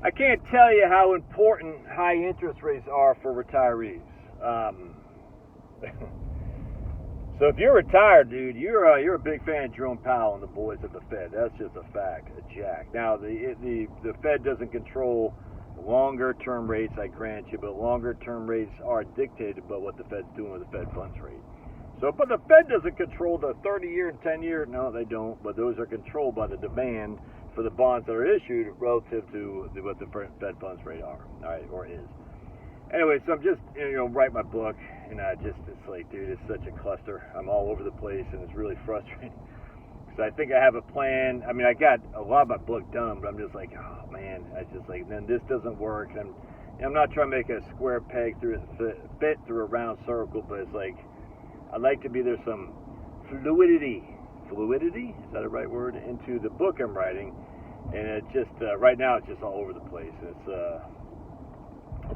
I can't tell you how important high interest rates are for retirees. So if you're retired, dude, you're a big fan of Jerome Powell and the boys at the Fed. That's just a fact, a jack. Now the Fed doesn't control longer term rates, I grant you, but longer term rates are dictated by what the Fed's doing with the Fed funds rate. So, but the Fed doesn't control the 30-year and 10-year. No, they don't. But those are controlled by the demand for the bonds that are issued relative to what the Fed funds rate are, all right, or is. Anyway, so I'm just write my book, and it's like, dude, it's such a cluster. I'm all over the place, and it's really frustrating because I think I have a plan. I mean, I got a lot of my book done, but I'm just like, oh man, I just like, then this doesn't work. And I'm not trying to make a square peg fit through a round circle, but it's like I'd like to be there's some fluidity, is that a right word, into the book I'm writing, and it just right now it's just all over the place. It's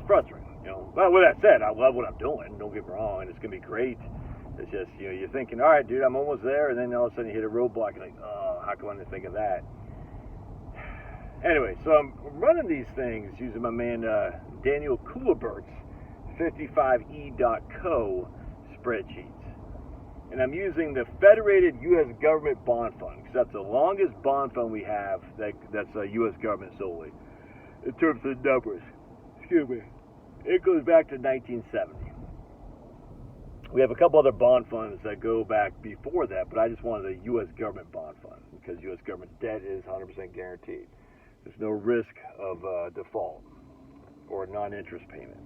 frustrating. Well, with that said, I love what I'm doing. Don't get me wrong, and it's gonna be great. It's just you're thinking, all right, dude, I'm almost there, and then all of a sudden you hit a roadblock. You're like, oh, how come I didn't think of that? Anyway, so I'm running these things using my man Daniel Kuhlebert's 55e.co spreadsheets. And I'm using the Federated U.S. Government Bond Fund, because that's the longest bond fund we have that's U.S. government solely, in terms of numbers. Excuse me. It goes back to 1970. We have a couple other bond funds that go back before that, but I just wanted a U.S. government bond fund, because U.S. government debt is 100% guaranteed. There's no risk of default or non-interest payment.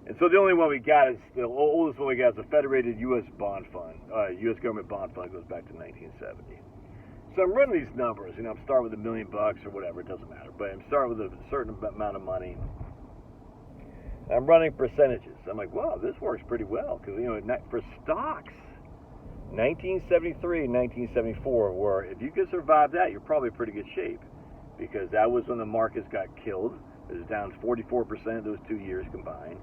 And so the only one we got is the oldest one we got is the Federated U.S. Bond Fund. U.S. Government Bond Fund goes back to 1970. So I'm running these numbers. I'm starting with $1 million or whatever. It doesn't matter. But I'm starting with a certain amount of money. I'm running percentages. I'm like, wow, this works pretty well because for stocks, 1973 and 1974 were, if you could survive that, you're probably in pretty good shape, because that was when the markets got killed. It was down 44% those 2 years combined.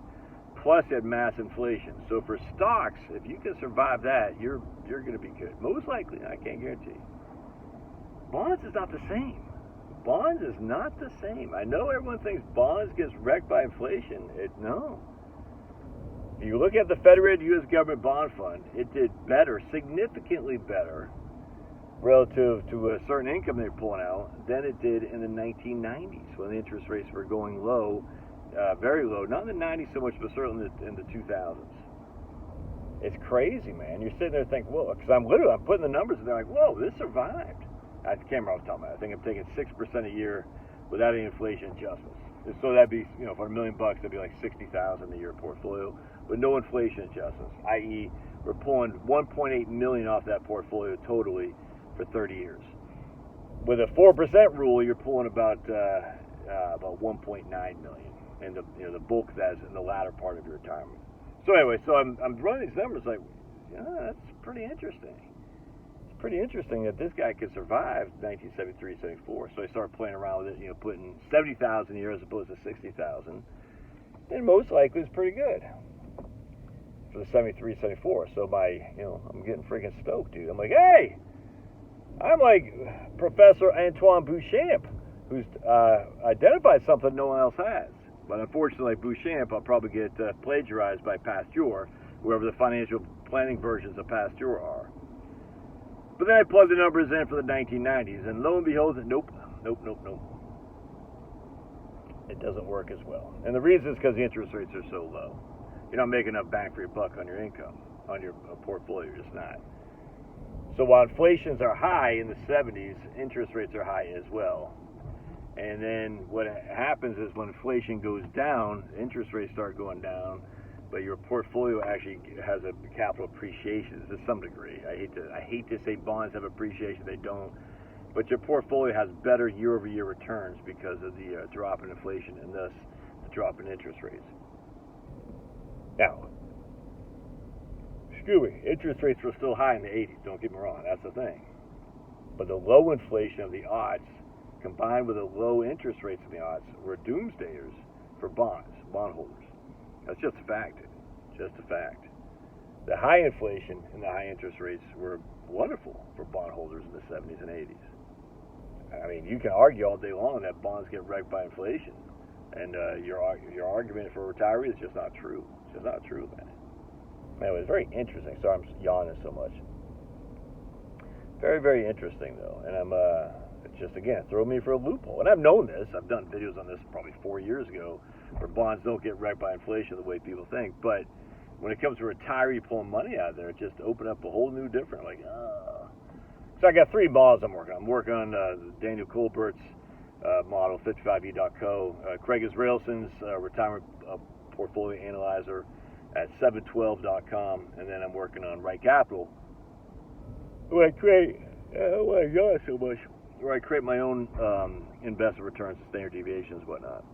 Plus, you had mass inflation. So for stocks, if you can survive that, you're going to be good. Most likely, I can't guarantee. Bonds is not the same. Bonds is not the same. I know everyone thinks bonds gets wrecked by inflation. No. If you look at the Federated U.S. Government Bond Fund, it did better, significantly better, relative to a certain income they're pulling out than it did in the 1990s when the interest rates were going low. Very low, not in the 90s so much, but certainly in the 2000s. It's crazy, man. You're sitting there thinking, whoa, because I'm putting the numbers in there like, whoa, this survived. I can't remember what I was talking about. I think I'm taking 6% a year without any inflation adjustments. And so that'd be, for $1 million, that'd be like $60,000 a year portfolio, with no inflation adjustments, i.e., we're pulling $1.8 million off that portfolio totally for 30 years. With a 4% rule, you're pulling about 1.9 million. And the bulk of that is in the latter part of your retirement. So anyway, so I'm running these numbers like, yeah, that's pretty interesting. It's pretty interesting that this guy could survive 1973, 74. So I started playing around with it, putting 70,000 a year as opposed to 60,000, and most likely it's pretty good for the 73, 74. So I'm getting freaking stoked, dude. I'm like, hey, I'm like Professor Antoine Beauchamp, who's identified something no one else has. But unfortunately, like Beauchamp, I'll probably get plagiarized by Pasteur, whoever the financial planning versions of Pasteur are. But then I plugged the numbers in for the 1990s, and lo and behold, nope. It doesn't work as well. And the reason is because the interest rates are so low. You're not making enough bang for your buck on your income, on your portfolio. You're just not. So while inflations are high in the 70s, interest rates are high as well. And then what happens is when inflation goes down, interest rates start going down, but your portfolio actually has a capital appreciation to some degree. I hate to say bonds have appreciation, they don't, but your portfolio has better year-over-year returns because of the drop in inflation and thus the drop in interest rates. Now, interest rates were still high in the 80s, don't get me wrong, that's the thing. But the low inflation of the aughts combined with the low interest rates of the aughts were doomsdayers for bondholders. That's just a fact. Just a fact. The high inflation and the high interest rates were wonderful for bondholders in the 70s and 80s. I mean, you can argue all day long that bonds get wrecked by inflation, and your argument for a retiree is just not true. It's just not true, man. Man, it was very interesting. Sorry, I'm yawning so much. Very, very interesting though, and I'm it's just again throw me for a loophole. And I've known this. I've done videos on this probably 4 years ago, where bonds don't get wrecked by inflation the way people think. But when it comes to retiree pulling money out of there, it just opened up a whole new different So I got 3 models I'm working on. I'm working on Daniel Colbert's model, 55e.co, Craig Israelson's retirement portfolio analyzer at 712.com, and then I'm working on Right Capital, where I create, oh my God, so much, where I create my own investment returns and standard deviations and whatnot.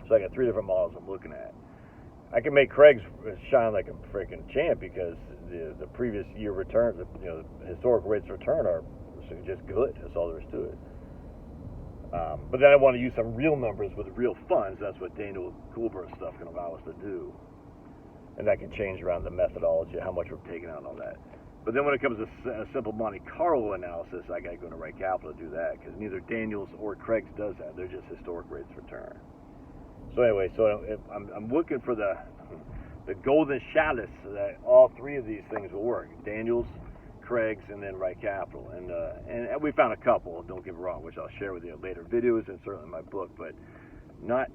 So I got 3 different models I'm looking at. I can make Craig's shine like a freaking champ because the previous year returns, the historical rates of return are just good. That's all there is to it. But then I want to use some real numbers with real funds. That's what Daniel Colbert's stuff can allow us to do. And that can change around the methodology, how much we're taking out and all that. But then when it comes to a simple Monte Carlo analysis, I got to go to Right Capital to do that because neither Daniel's or Craig's does that. They're just historic rates of return. So anyway, I'm looking for the golden chalice that all 3 of these things will work. Daniel's, Craig's, and then Right Capital. And we found a couple, don't get me wrong, which I'll share with you in later videos and certainly in my book, but not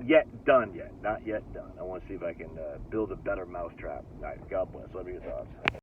yet done yet. Not yet done. I want to see if I can build a better mousetrap. All right, God bless. Love your thoughts.